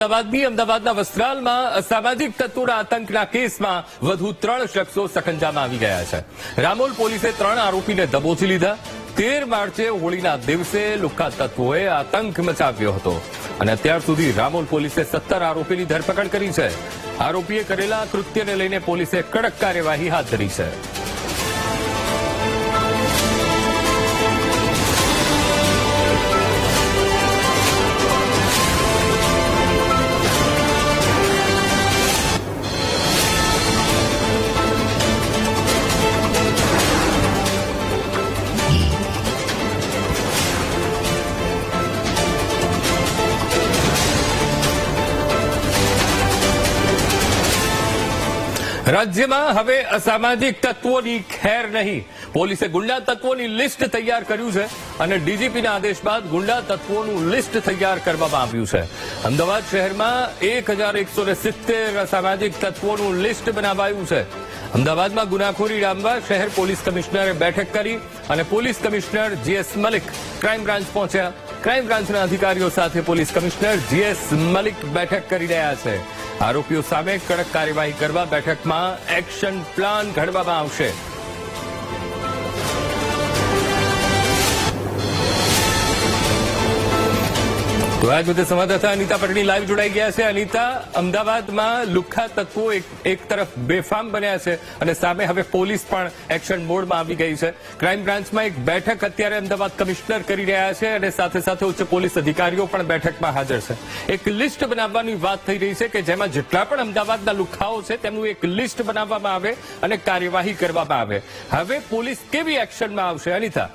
અમદાવાદના વસ્ત્રાલમાં અસામાજિક તત્વોના આતંકના કેસમાં વધુ 3 શખ્સો સકંજામાં આવી ગયા છે. રામોલ પોલીસે 3 આરોપીને દબોચી લીધા. 13 માર્ચે હોળીના દિવસે લુખ્ખા તત્વોએ આતંક મચાવ્યો હતો અને અત્યાર સુધી રામોલ પોલીસે 17 આરોપીની ધરપકડ કરી છે. આરોપીએ કરેલા કૃત્યને લઈને પોલીસે કડક કાર્યવાહી હાથ ધરી છે. રાજ્યમાં હવે અસામાજિક તત્વોની ખેર નહીં. પોલીસે ગુંડા તત્વોની લિસ્ટ તૈયાર કર્યું છે અને ડીજીપીના આદેશ બાદ ગુંડા તત્વોનું લિસ્ટ તૈયાર કરવામાં આવ્યું છે. અમદાવાદ શહેરમાં 1170 અસામાજિક તત્વોનું લિસ્ટ બનાવાયું છે. અમદાવાદમાં ગુનાખોરી ડામવા શહેર પોલીસ કમિશનરે બેઠક કરી અને police commissioner GS Malik crime branch પહોંચ્યા. ક્રાઇમ બ્રાન્ચના અધિકારીઓ સાથે પોલીસ કમિશનર જીએસ મલિક બેઠક કરી રહ્યા છે. આરોપીઓ સામે કડક કાર્યવાહી કરવા બેઠકમાં એક્શન પ્લાન ઘડવામાં આવશે. તો આ મુદ્દે સંવાદદાતા અનિતા પટણી લાઈવ જોડાઈ ગયા છે. અનિતા, અમદાવાદમાં લુખ્ખા તત્વો એક તરફ બેફામ બન્યા છે અને સામે હવે પોલીસ પણ એક્શન મોડમાં આવી ગઈ છે. ક્રાઇમ બ્રાન્ચમાં એક બેઠક અત્યારે અમદાવાદ કમિશનર કરી રહ્યા છે અને સાથે સાથે ઉચ્ચ પોલીસ અધિકારીઓ પણ બેઠકમાં હાજર છે. એક લિસ્ટ બનાવવાની વાત થઈ રહી છે કે જેમાં જેટલા પણ અમદાવાદના લુખ્ખાઓ છે તેમનું એક લિસ્ટ બનાવવામાં આવે અને કાર્યવાહી કરવામાં આવે. હવે પોલીસ કેવી એક્શનમાં આવશે, અનિતા?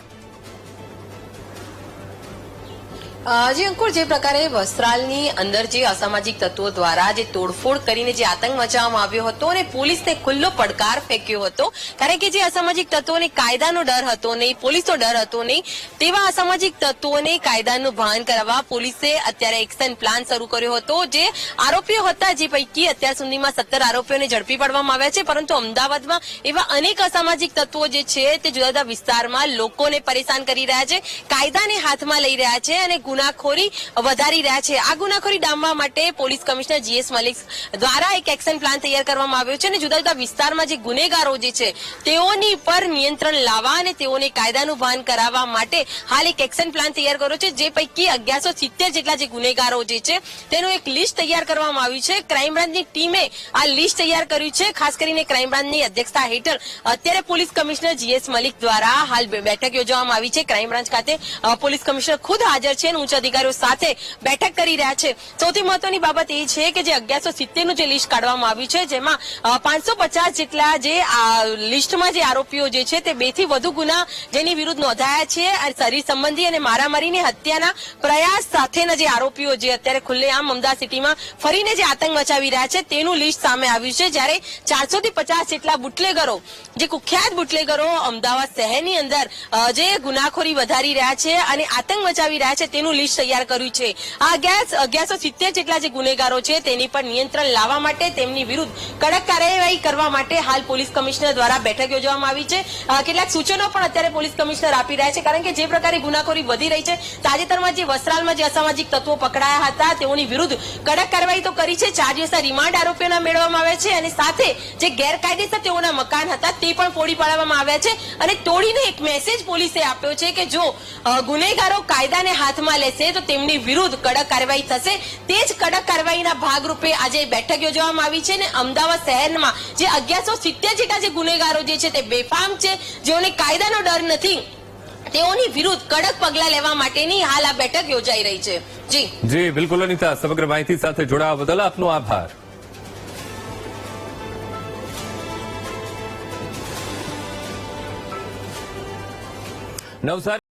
જી અંકુર, જે પ્રકારે વસ્ત્રાલની અંદર જે અસામાજિક તત્વો દ્વારા જે તોડફોડ કરીને જે આતંક મચાવવામાં આવ્યો હતો અને પોલીસને ખુલ્લો પડકાર ફેંક્યો હતો, કારણ કે જે અસામાજિક તત્વોને કાયદાનો ડર હતો નહીં, પોલીસનો ડર હતો નહીં, તેવા અસામાજિક તત્વોને કાયદાનું ભાન કરાવવા પોલીસે અત્યારે એક્શન પ્લાન શરૂ કર્યો હતો. જે આરોપીઓ હતા, જે પૈકી અત્યાર સુધીમાં 17 આરોપીઓને ઝડપી પાડવામાં આવ્યા છે, પરંતુ અમદાવાદમાં એવા અનેક અસામાજિક તત્વો જે છે તે જુદા જુદા વિસ્તારમાં લોકોને પરેશાન કરી રહ્યા છે, કાયદાને હાથમાં લઈ રહ્યા છે અને ગુનાખોરી વધારી રહ્યા છે. આ ગુનાખોરી ડામવા માટે પોલીસ કમિશનર જીએસ મલિક દ્વારા એક એક્શન પ્લાન તૈયાર કરવામાં આવ્યો છે અને જુદા જુદા વિસ્તારમાં જે ગુનેગારો જે છે તેઓની પર નિયંત્રણ લાવવા અને તેઓને કાયદાનું ભાન કરાવવા માટે હાલ એક એક્શન પ્લાન તૈયાર કર્યો છે. જે પૈકી 1170 જેટલા જે ગુનેગારો જે છે તેનું એક લિસ્ટ તૈયાર કરવામાં આવ્યું છે. ક્રાઇમ બ્રાન્ચની ટીમે આ લિસ્ટ તૈયાર કર્યું છે. ખાસ કરીને ક્રાઇમ બ્રાન્ચની અધ્યક્ષતા હેઠળ અત્યારે પોલીસ કમિશનર જીએસ મલિક દ્વારા હાલ બેઠક યોજવામાં આવી છે. ક્રાઇમ બ્રાન્ચ ખાતે પોલીસ કમિશનર ખુદ હાજર છે, ઉચ્ચ અધિકારીઓ સાથે બેઠક કરી રહ્યા છે. સૌથી મહત્વની બાબત એ છે કે જે 1170 નું જે લિસ્ટ કાઢવામાં આવ્યું છે, જેમાં 550 જેટલા જે લિસ્ટમાં જે આરોપીઓ જે છે તે 2 થી વધુ ગુના જેની વિરુદ્ધ નોંધાયા છે. શરીર સંબંધી અને મારામારીની હત્યાના પ્રયાસ સાથેના જે આરોપીઓ જે અત્યારે ખુલ્લેઆમ અમદાવાદ સિટીમાં ફરીને જે આતંક મચાવી રહ્યા છે તેનું લિસ્ટ સામે આવ્યું છે. જ્યારે 400 થી 50 જેટલા બુટલેગરો, જે કુખ્યાત બુટલેગરો અમદાવાદ શહેરની અંદર જે ગુનાખોરી વધારી રહ્યા છે અને આતંક મચાવી રહ્યા છે તેનું લિસ્ટ તૈયાર કર્યું છે. આ 1170 જેટલા જે ગુનેગારો છે તેની પર નિયંત્રણ લાવવા માટે, તેમની વિરુદ્ધ કડક કાર્યવાહી કરવા માટે હાલ પોલીસ કમિશનર દ્વારા બેઠક યોજવામાં આવી છે. કેટલાક સૂચનો પણ અત્યારે પોલીસ કમિશનર આપી રહ્યા છે, કારણ કે જે પ્રકારે ગુનાખોરી વધી રહી છે, તાજેતરમાં જે વસ્ત્રાલમાં જે અસામાજિક તત્વો પકડાયા હતા તેઓની વિરુદ્ધ કડક કાર્યવાહી તો કરી છે. 4 દિવસના રિમાન્ડ આરોપીઓના મેળવવામાં આવ્યા છે અને સાથે જે ગેરકાયદેસર તેઓના મકાન હતા તે પણ તોડી પાડવામાં આવ્યા છે અને તોડીને એક મેસેજ પોલીસે આપ્યો છે કે જો ગુનેગારો કાયદાને હાથમાં લેશે તો તેમની વિરુદ્ધ કડક કાર્યવાહી થશે. તે જ કડક કાર્યવાહીના ભાગરૂપે આજે બેઠક યોજવામાં આવી છે અને અમદાવાદ શહેરમાં જે 1170 જેટલા જે ગુનેગારો જે છે તે બેફામ છે, જેઓને કાયદાનો ડર નથી, તેઓની વિરુદ્ધ કડક પગલા લેવા માટેની હાલ આ બેઠક યોજાઈ રહી છે. જી બિલકુલ અનિતા, સમગ્ર માહિતી સાથે જોડાવા બદલ આપનો આભાર. નવસારી